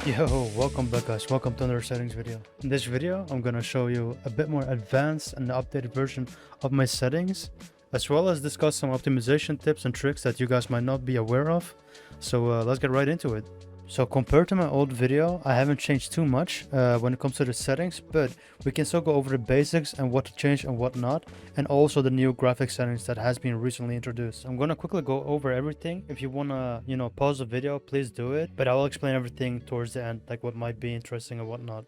Yo, welcome back guys, welcome to another settings video. In this video, I'm gonna show you a bit more advanced and updated version of my settings, as well as discuss some optimization tips and tricks that you guys might not be aware of. So let's get right into it. So compared to my old video, I haven't changed too much when it comes to the settings, but we can still go over the basics and what to change and what not, and also the new graphic settings that has been recently introduced. I'm gonna quickly go over everything. If you wanna, pause the video, please do it, but I will explain everything towards the end, like what might be interesting and what not.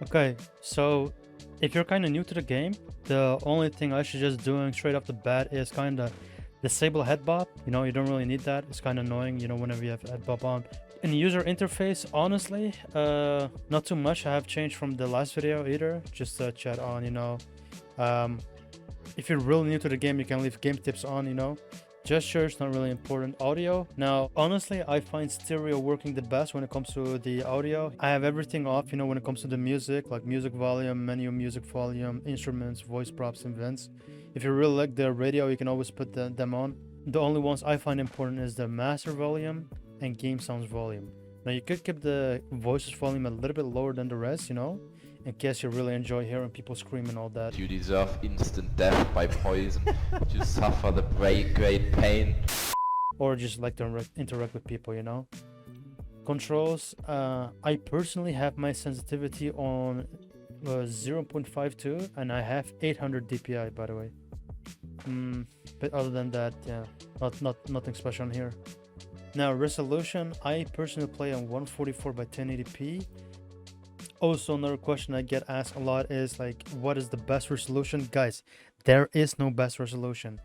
Okay, so if you're kind of new to the game, the only thing I suggest doing straight off the bat is kind of disable head bob. You don't really need that. It's kind of annoying, whenever you have head bob on. In the user interface, honestly, not too much I have changed from the last video either. Just chat on, if you're really new to the game, you can leave game tips on, Gestures, not really important. Audio, now honestly I find stereo working the best when it comes to the audio. I have everything off, when it comes to the music, like music volume, menu, music volume, instruments, voice props, and vents. If you really like the radio, you can always put them on. The only ones I find important is the master volume and game sounds volume. Now you could keep the voices volume a little bit lower than the rest, in case you really enjoy hearing people scream and all that. You deserve instant death by poison. You suffer the great pain. Or just like to interact with people, Controls, I personally have my sensitivity on 0.52 and I have 800 dpi, by the way. But other than that, yeah, nothing special on here. Now resolution, I personally play on 144 by 1080p. Also, another question I get asked a lot is like, what is the best resolution? Guys, there is no best resolution.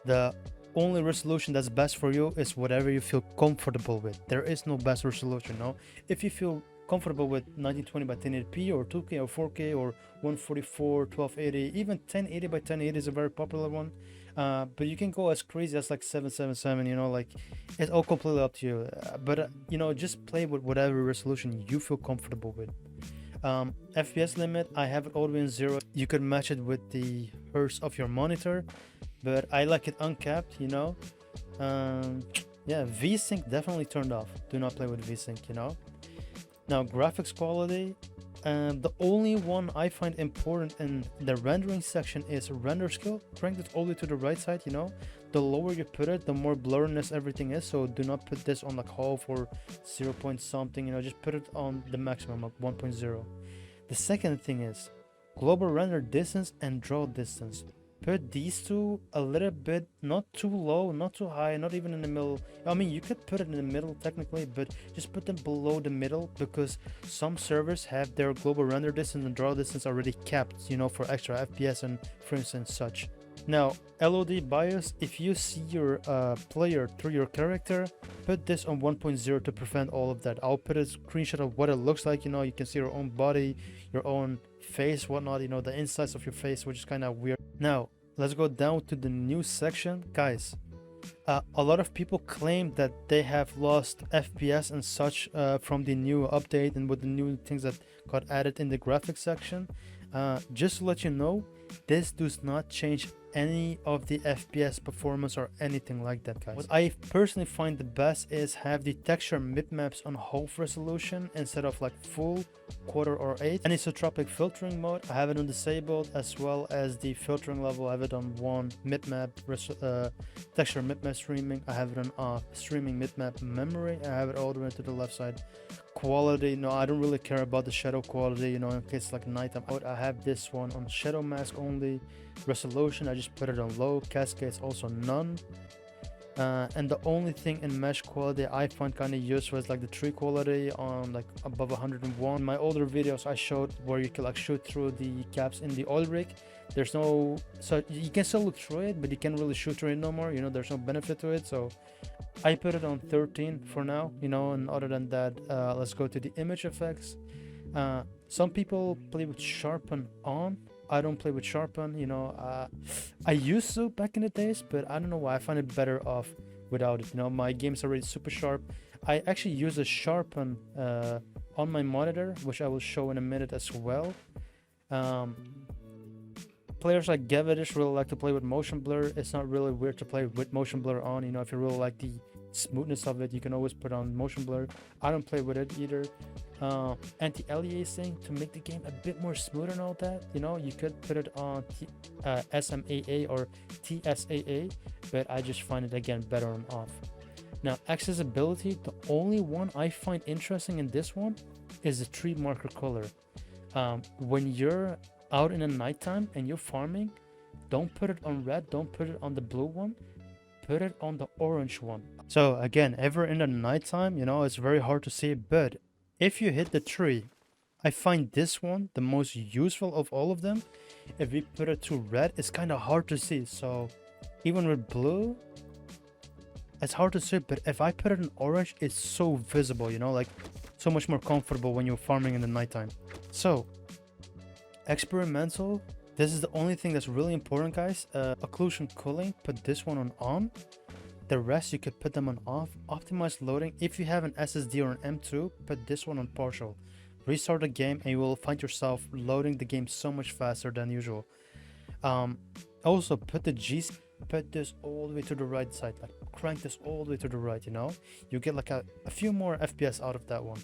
The only resolution that's best for you is whatever you feel comfortable with. There is no best resolution, no. If you feel comfortable with 1920 by 1080p or 2K or 4K or 144, 1280, even 1080 by 1080 is a very popular one. But you can go as crazy as like 777, like it's all completely up to you. But just play with whatever resolution you feel comfortable with. FPS limit, I have it all the way in 0. You could match it with the hertz of your monitor, but I like it uncapped, yeah, VSync definitely turned off. Do not play with VSync, Now graphics quality, the only one I find important in the rendering section is render skill. Crank it all the way to the right side, The lower you put it, the more blurriness everything is. So do not put this on like half or 0 point something, just put it on the maximum, like 1.0. The second thing is global render distance and draw distance. Put these two a little bit, not too low, not too high, not even in the middle. I mean, you could put it in the middle technically, but just put them below the middle, because some servers have their global render distance and draw distance already capped, for extra FPS and frames and such. Now, LOD bias, if you see your player through your character, put this on 1.0 to prevent all of that. I'll put a screenshot of what it looks like, you can see your own body, your own face, whatnot, the insides of your face, which is kind of weird. Now, let's go down to the new section. Guys, a lot of people claim that they have lost FPS and such from the new update and with the new things that got added in the graphics section. Just to let you know, this does not change any of the FPS performance or anything like that, guys. What I personally find the best is have the texture bitmaps on half resolution instead of like full, quarter, or 8. Anisotropic filtering mode, I have it on disabled, as well as the filtering level, I have it on 1. Bitmap texture bitmap streaming, I have it on off. Streaming bitmap memory, I have it all the way to the left side. Quality, no, I don't really care about the shadow quality, in case like nighttime out. I have this one on shadow mask only. Resolution, I just put it on low. Cascades also none. And the only thing in mesh quality I find kind of useful is like the tree quality on like above 101. In my older videos I showed where you can like shoot through the gaps in the oil rig. There's no, so you can still look through it, but you can't really shoot through it no more, you know, there's no benefit to it. So I put it on 13 for now, you know. And other than that, let's go to the image effects. Some people play with sharpen on. I don't play with sharpen, you know. I used to back in the days, but I don't know why. I find it better off without it, you know. My game's already super sharp. I actually use a sharpen on my monitor, which I will show in a minute as well. Players like 𝗕𝗦𝗧𝗜𝗡𝗧𝗧𝗜𝗢𝗡 really like to play with motion blur. It's not really weird to play with motion blur on, you know. If you really like the smoothness of it, you can always put on motion blur. I don't play with it either. Anti-aliasing to make the game a bit more smooth and all that, you know. You could put it on SMAA or TSAA, but I just find it again better on off. Now accessibility, the only one I find interesting in this one is the tree marker color. When you're out in the nighttime and you're farming, don't put it on red, don't put it on the blue one, put it on the orange one. So again, ever in the nighttime, you know, it's very hard to see, but if you hit the tree, I find this one the most useful of all of them. If we put it to red, it's kind of hard to see. So even with blue, it's hard to see, but if I put it in orange, it's so visible, you know, like so much more comfortable when you're farming in the nighttime. So experimental, this is the only thing that's really important, guys. Occlusion cooling, put this one on. The rest you could put them on off. Optimize loading, if you have an SSD or an M2, put this one on partial. Restart the game and you will find yourself loading the game so much faster than usual. Also put the G's, put this all the way to the right side, like crank this all the way to the right, you know. You get like a few more FPS out of that one.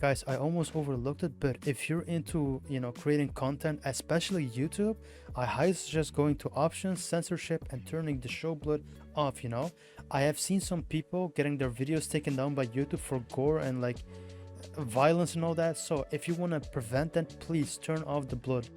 Guys, I almost overlooked it, but if you're into, you know, creating content, especially YouTube, I highly suggest going to options, censorship, and turning the show blood off, you know. I have seen some people getting their videos taken down by YouTube for gore and like violence and all that. So if you want to prevent that, please turn off the blood.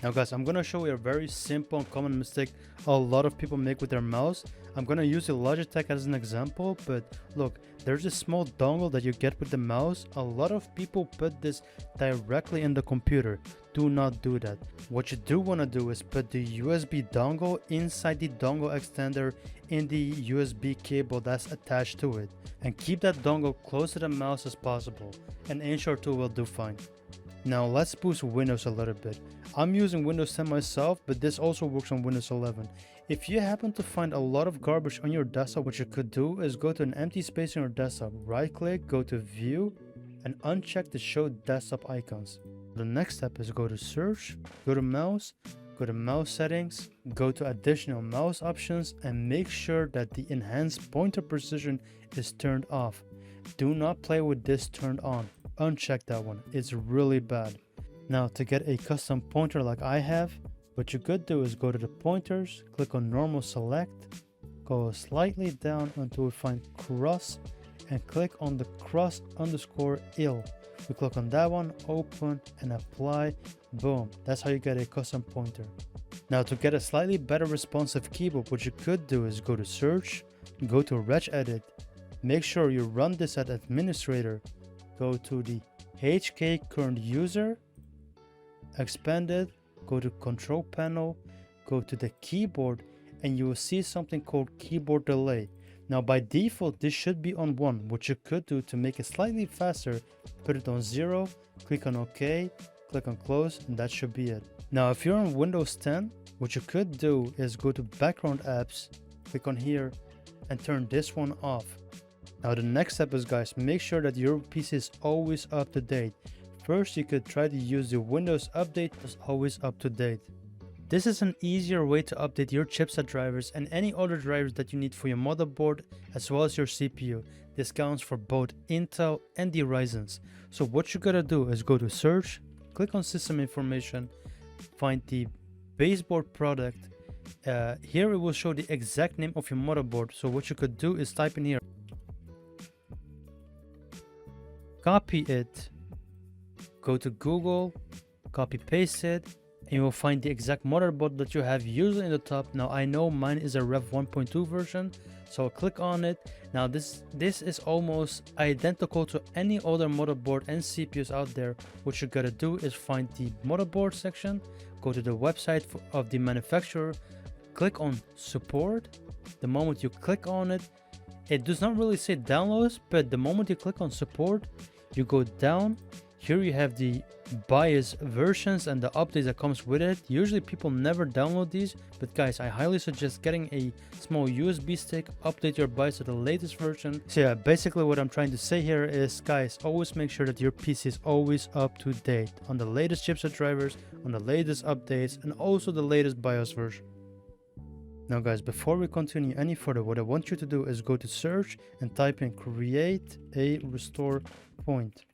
Now guys, I'm gonna show you a very simple and common mistake a lot of people make with their mouse. I'm gonna use the Logitech as an example, but look, there's a small dongle that you get with the mouse. A lot of people put this directly in the computer. Do not do that. What you do want to do is put the USB dongle inside the dongle extender in the USB cable that's attached to it, and keep that dongle close to the mouse as possible. An inch or two will do fine. Now let's boost Windows a little bit. I'm using Windows 10 myself, but this also works on Windows 11. If you happen to find a lot of garbage on your desktop, what you could do is go to an empty space on your desktop, right click, go to view, and uncheck the show desktop icons. The next step is go to search, go to mouse settings, go to additional mouse options, and make sure that the enhanced pointer precision is turned off. Do not play with this turned on. Uncheck that one, it's really bad. Now to get a custom pointer like I have, what you could do is go to the pointers, click on normal select, go slightly down until we find cross, and click on the cross_ill. We click on that one, open, and apply. Boom, that's how you get a custom pointer. Now to get a slightly better responsive keyboard, what you could do is go to search, go to regedit, make sure you run this at administrator, go to the HK current user, expand it, go to control panel, go to the keyboard, and you will see something called keyboard delay. Now by default this should be on 1. What you could do to make it slightly faster, put it on 0, click on OK, click on close, and that should be it. Now if you're on Windows 10, what you could do is go to background apps, click on here, and turn this one off. Now the next step is, guys, make sure that your PC is always up to date. First you could try to use the Windows update as always up to date. This is an easier way to update your chipset drivers and any other drivers that you need for your motherboard as well as your CPU. This counts for both Intel and the Ryzen's. So what you gotta do is go to search, click on system information, find the baseboard product. Here it will show the exact name of your motherboard. So what you could do is type in here, copy it, go to Google, copy paste it, and you will find the exact motherboard that you have usually in the top. Now I know mine is a Rev 1.2 version, so click on it. Now this is almost identical to any other motherboard and CPUs out there. What you gotta do is find the motherboard section, go to the website of the manufacturer, click on support. The moment you click on it, it does not really say downloads, but the moment you click on support, you go down. Here you have the BIOS versions and the updates that comes with it. Usually people never download these, but guys, I highly suggest getting a small USB stick, update your BIOS to the latest version. So yeah, basically what I'm trying to say here is, guys, always make sure that your PC is always up to date on the latest chipset drivers, on the latest updates, and also the latest BIOS version. Now guys, before we continue any further, what I want you to do is go to search and type in create a restore point.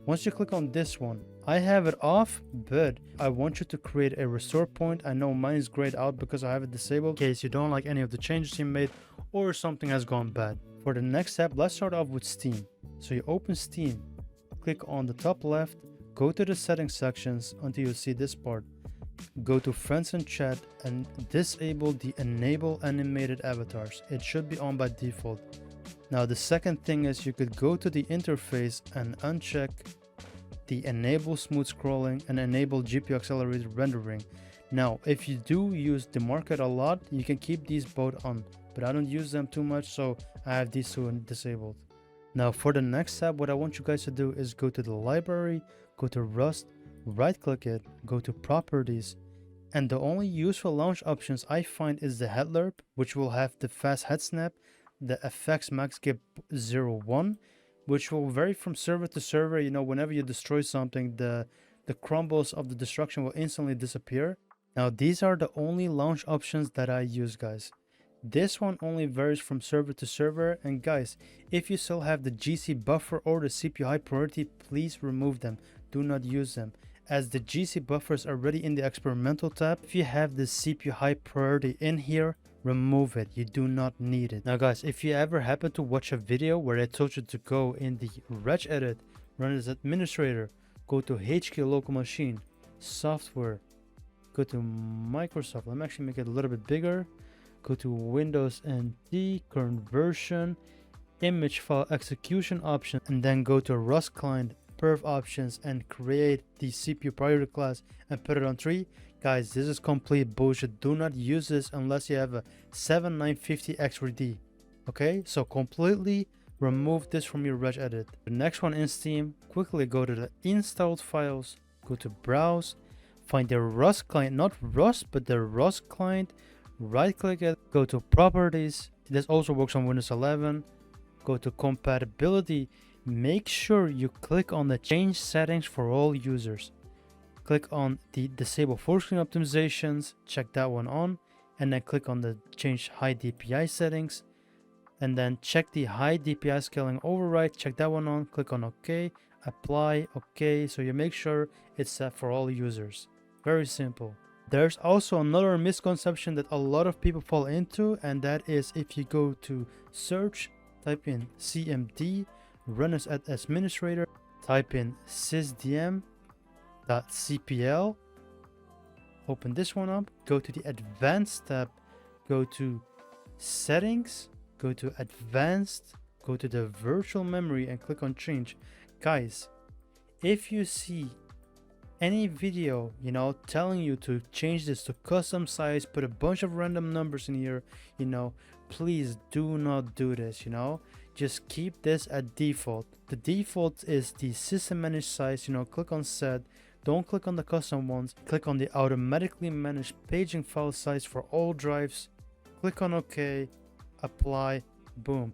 Once you click on this one, I have it off, but I want you to create a restore point. I know mine is grayed out because I have it disabled in case you don't like any of the changes you made or something has gone bad. For the next step, let's start off with Steam. So you open Steam, click on the top left, go to the settings sections until you see this part. Go to friends and chat and disable the enable animated avatars. It should be on by default. Now the second thing is you could go to the interface and uncheck the enable smooth scrolling and enable GPU accelerated rendering. Now if you do use the market a lot, you can keep these both on, but I don't use them too much, so I have these two disabled. Now for the next step, what I want you guys to do is go to the library, go to Rust, right click it, go to properties, and the only useful launch options I find is the headlerp, which will have the fast head snap, the effects.maxgibs 01, which will vary from server to server. You know, whenever you destroy something, the crumbles of the destruction will instantly disappear. Now these are the only launch options that I use, guys. This one only varies from server to server, and guys, if you still have the GC buffer or the CPU high priority, please remove them. Do not use them, as the GC buffer is already in the experimental tab. If you have the CPU high priority in here, remove it. You do not need it. Now guys, if you ever happen to watch a video where I told you to go in the regedit, run as administrator, go to HK local machine, software, go to Microsoft. Let me actually make it a little bit bigger. Go to Windows NT, current version, image file execution option, and then go to Rust client, perf options, and create the CPU priority class and put it on 3. Guys, this is complete bullshit. Do not use this unless you have a 7950 XRD. Okay, so completely remove this from your regedit. The next one in Steam, quickly go to the installed files, go to browse, find the Rust client, not Rust, but the Rust client, right click it, go to properties. This also works on Windows 11. Go to compatibility. Make sure you click on the change settings for all users. Click on the disable full screen optimizations, check that one on, and then click on the change high DPI settings, and then check the high DPI scaling override, check that one on, click on OK, apply, OK. So you make sure it's set for all users. Very simple. There's also another misconception that a lot of people fall into, and that is if you go to search, type in CMD, run as administrator, type in sysdm.cpl, open this one up, go to the advanced tab, go to settings, go to advanced, go to the virtual memory and click on change. Guys, if you see any video, you know, telling you to change this to custom size, put a bunch of random numbers in here, you know, please do not do this. You know, just keep this at default. The default is the system managed size. You know, click on set, don't click on the custom ones, click on the automatically managed paging file size for all drives, click on OK, apply, boom.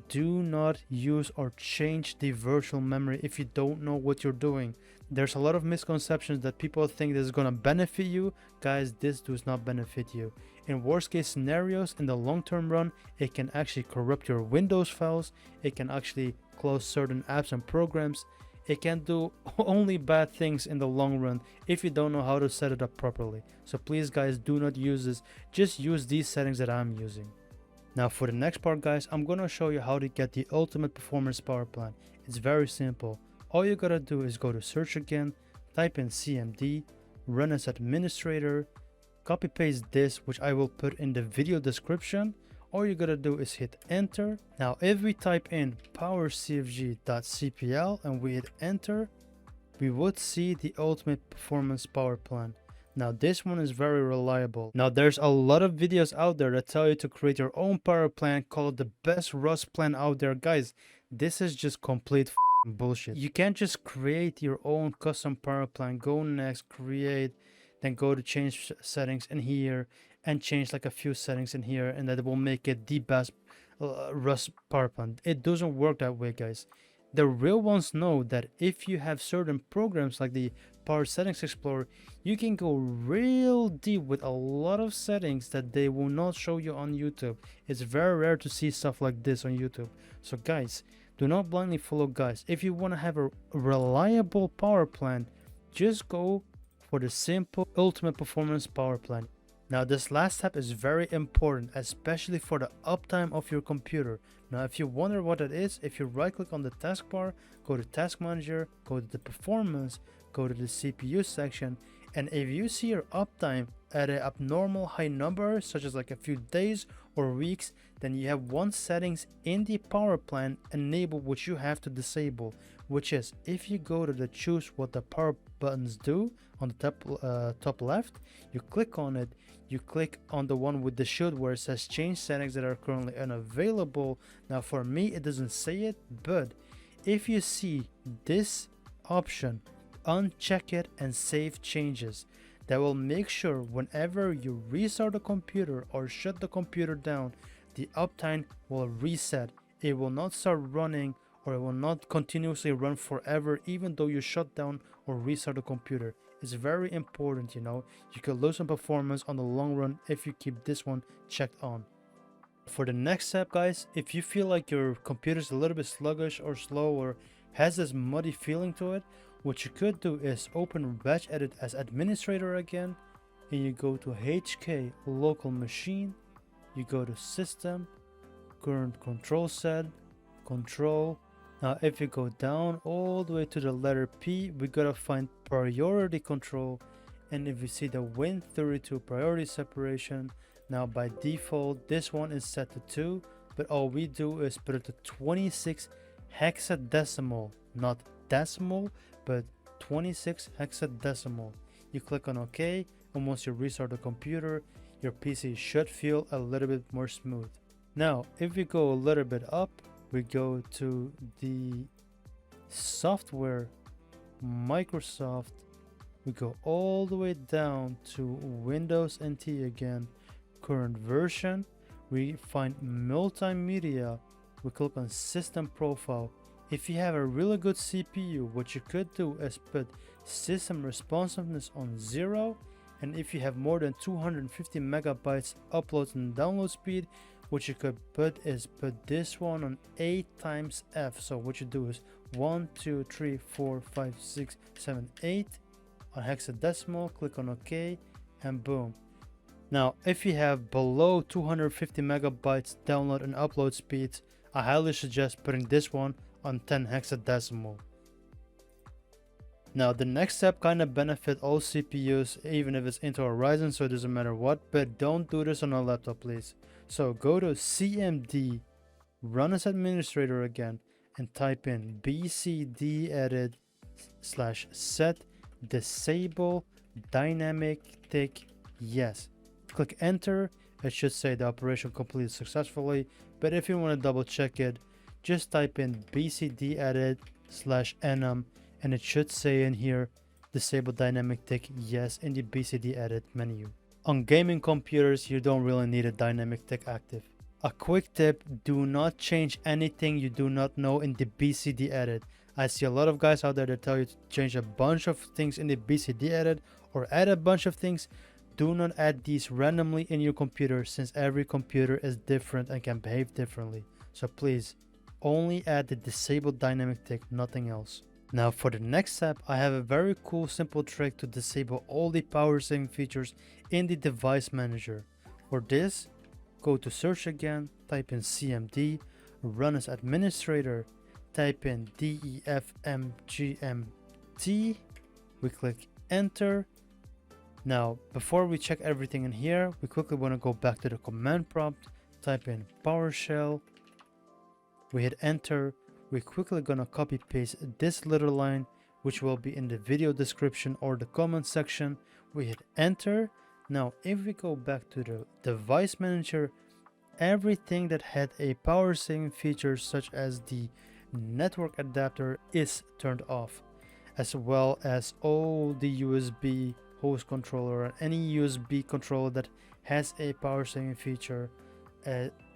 Do not use or change the virtual memory if you don't know what you're doing. There's a lot of misconceptions that people think this is going to benefit you. Guys, this does not benefit you. In worst case scenarios, in the long-term run, it can actually corrupt your Windows files. It can actually close certain apps and programs. It can do only bad things in the long run if you don't know how to set it up properly. So please guys, do not use this. Just use these settings that I'm using. Now for the next part, guys, I'm going to show you how to get the ultimate performance power plan. It's very simple. All you gotta do is go to search again, type in CMD, run as administrator, copy paste this, which I will put in the video description. All you gotta do is hit enter. Now if we type in powercfg.cpl and we hit enter, we would see the ultimate performance power plan. Now this one is very reliable. Now there's a lot of videos out there that tell you to create your own power plan, call it the best Rust plan out there. Guys, this is just complete bullshit. You can't just create your own custom power plan, go next, create, then go to change settings in here and change like a few settings in here, and that will make it the best Rust power plan. It doesn't work that way, guys. The real ones know that if you have certain programs like the Power Settings Explorer, you can go real deep with a lot of settings that they will not show you on YouTube. It's very rare to see stuff like this on YouTube. So guys, do not blindly follow guys. If you want to have a reliable power plan, just go for the simple ultimate performance power plan. Now this last step is very important, especially for the uptime of your computer. Now if you wonder what it is, if you right click on the taskbar, go to task manager, go to the performance, go to the CPU section, and if you see your uptime at an abnormal high number, such as like a few days or weeks, then you have one settings in the power plan enabled which you have to disable, which is if you go to the choose what the power buttons do on the top left, you click on it, you click on the one with the should where it says change settings that are currently unavailable. Now for me it doesn't say it, but if you see this option, uncheck it and save changes. That will make sure whenever you restart the computer or shut the computer down, the uptime will reset. It will not start running, or it will not continuously run forever even though you shut down or restart the computer. It's very important, you know. You could lose some performance on the long run if you keep this one checked on. For the next step, guys, if you feel like your computer is a little bit sluggish or slow or has this muddy feeling to it, what you could do is open regedit as administrator again, and you go to HK local machine, you go to system, current control set, control. Now if you go down all the way to the letter P, we gotta find priority control, and if you see the Win32 priority separation, now by default this one is set to 2, but all we do is put it to 26 hexadecimal, not decimal, but 26 hexadecimal. You click on OK, and once you restart the computer, your PC should feel a little bit more smooth. Now if we go a little bit up, we go to the software, Microsoft, we go all the way down to Windows NT again, current version, we find Multimedia, we click on system profile. If you have a really good CPU, what you could do is put system responsiveness on 0, and if you have more than 250 megabytes upload and download speed, what you could put is put this one on 8 times F. So what you do is 1 2 3 4 5 6 7 8 on hexadecimal, click on OK, and boom. Now if you have below 250 megabytes download and upload speeds, I highly suggest putting this one on 10 hexadecimal. Now the next step kind of benefit all CPUs, even if it's Intel or Ryzen, so it doesn't matter what, but don't do this on a laptop please. So go to CMD, run as administrator again, and type in bcdedit/set disable dynamic tick yes. Click enter. It should say the operation completed successfully, but if you want to double check it, just type in bcdedit/enum, and it should say in here disable dynamic tick yes in the bcdedit menu. On gaming computers, you don't really need a dynamic tick active. A quick tip, do not change anything you do not know in the bcdedit. I see a lot of guys out there that tell you to change a bunch of things in the bcdedit or add a bunch of things. Do not add these randomly in your computer, since every computer is different and can behave differently. So please, only add the disabled dynamic tick, nothing else. Now for the next step, I have a very cool simple trick to disable all the power saving features in the device manager. For this, go to search again, type in CMD, run as administrator, type in DEFMGMT, we click enter, Now, before we check everything in here, we quickly want to go back to the command prompt, type in PowerShell, we hit enter, we're quickly gonna copy paste this little line, which will be in the video description or the comment section. We hit enter. Now, if we go back to the device manager, everything that had a power saving feature such as the network adapter is turned off, as well as all the USB host controller and any USB controller that has a power saving feature,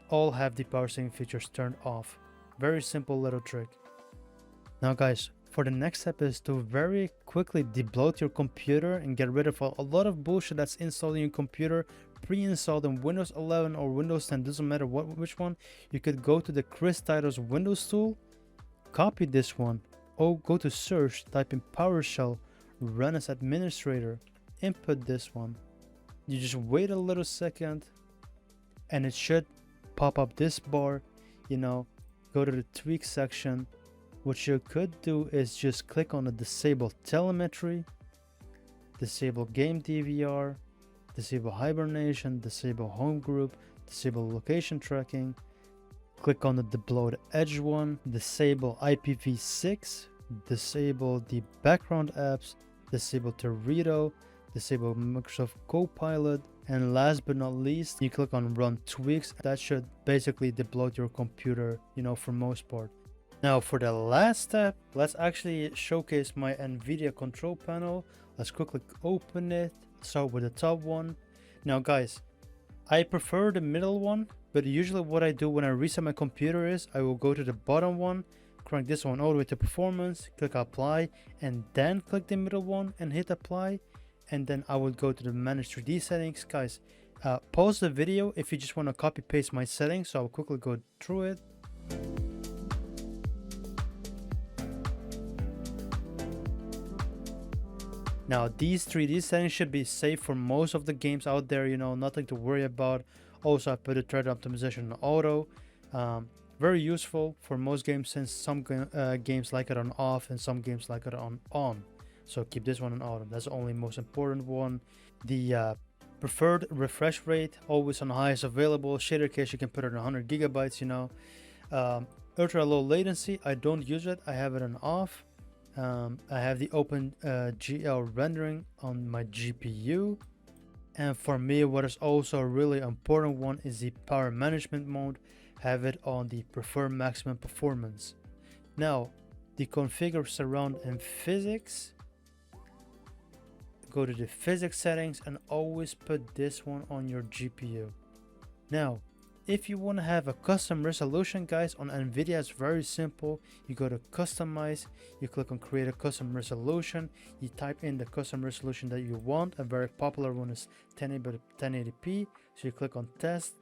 all have the power saving features turned off. Very simple little trick. Now guys, for the next step is to very quickly debloat your computer and get rid of a lot of bullshit that's installed in your computer, pre-installed in Windows 11 or Windows 10, doesn't matter which one. You could go to the 𝗕𝗘𝗦𝗧𝗧 Windows tool, copy this one, or go to search, type in PowerShell, run as administrator, input this one. You just wait a little second and it should pop up this bar. You know, go to the tweak section. What you could do is just click on the disable telemetry, disable game DVR, disable hibernation, disable home group, disable location tracking, click on the debloat edge one, disable IPv6, disable the background apps, disable Teredo, disable Microsoft Copilot, and last but not least, you click on run tweaks. That should basically debloat your computer, you know, for most part. Now for the last step, let's actually showcase my Nvidia control panel. Let's quickly open it, start with the top one. Now guys, I prefer the middle one, but usually what I do when I reset my computer is I will go to the bottom one, crank this one all the way to performance, click apply, and then click the middle one and hit apply. And then I would go to the manage 3D settings. Guys, pause the video if you just want to copy paste my settings, so I'll quickly go through it. Now these 3D settings should be safe for most of the games out there, you know, nothing to worry about. Also I put the thread optimization on auto. Very useful for most games, since some games like it on off and some games like it on. So keep this one on auto. That's the only most important one. The preferred refresh rate always on highest available. Shader case you can put it on 100 gigabytes, you know. Ultra low latency, I don't use it, I have it on off. I have the OpenGL rendering on my GPU. And for me, what is also a really important one is the power management mode. Have it on the preferred maximum performance. Now the configure surround and physics, go to the physics settings and always put this one on your GPU. Now if you want to have a custom resolution, guys, on Nvidia it's very simple. You go to customize, you click on create a custom resolution, you type in the custom resolution that you want. A very popular one is 1080p, so you click on test,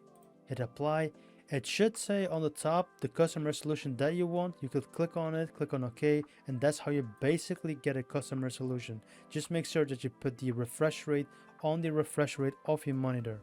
hit apply. It should say on the top the custom resolution that you want. You could click on it, click on OK, and that's how you basically get a custom resolution. Just make sure that you put the refresh rate on the refresh rate of your monitor.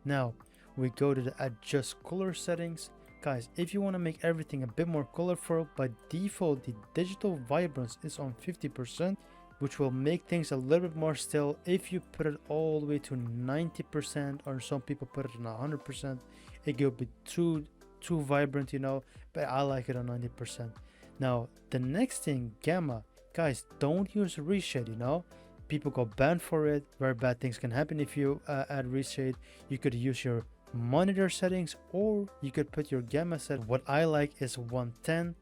Now we go to the adjust color settings. Guys, if you want to make everything a bit more colorful, by default the digital vibrance is on 50%, which will make things a little bit more still. If you put it all the way to 90%, or some people put it on 100%, it will be too vibrant, you know, but I like it on 90%. Now the next thing, gamma. Guys, don't use reshade, you know. People go banned for it. Very bad things can happen if you add reshade. You could use your monitor settings, or you could put your gamma set. What I like is 110.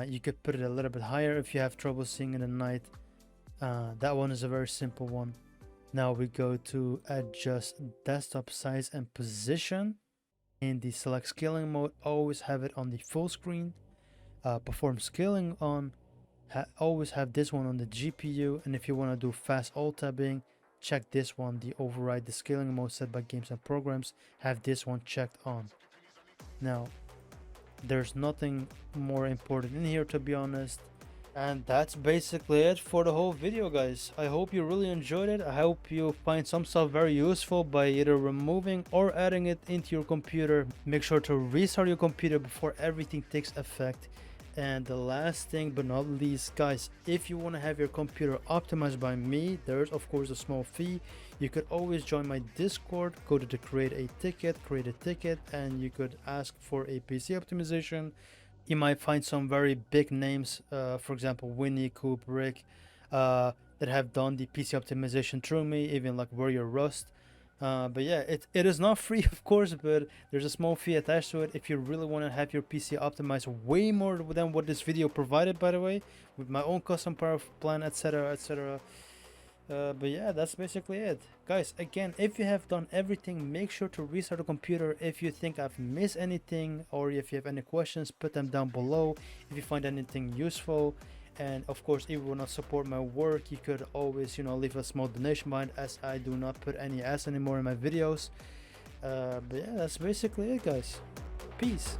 You could put it a little bit higher if you have trouble seeing in the night. That one is a very simple one. Now we go to adjust desktop size and position. In the select scaling mode, always have it on the full screen. Perform scaling on, always have this one on the GPU. And if you want to do fast alt tabbing, check this one. The override the scaling mode set by games and programs, have this one checked on. Now there's nothing more important in here, to be honest. And that's basically it for the whole video, guys. I hope you really enjoyed it. I hope you find some stuff very useful by either removing or adding it into your computer. Make sure to restart your computer before everything takes effect. And the last thing but not least, guys, if you want to have your computer optimized by me, there's of course a small fee. You could always join my Discord, go to the create a ticket, and you could ask for a PC optimization. You might find some very big names, for example Winnie, Coop, Rick, that have done the PC optimization through me, even like Warrior Rust. But yeah, it is not free of course, but there's a small fee attached to it if you really want to have your PC optimized way more than what this video provided, by the way, with my own custom power plan, etc, etc. But yeah, that's basically it, guys. Again, if you have done everything, make sure to restart the computer. If you think I've missed anything, or if you have any questions, put them down below. If you find anything useful, and of course if you want to support my work, you could always, you know, leave a small donation behind, as I do not put any ads anymore in my videos. But yeah, that's basically it, guys. Peace.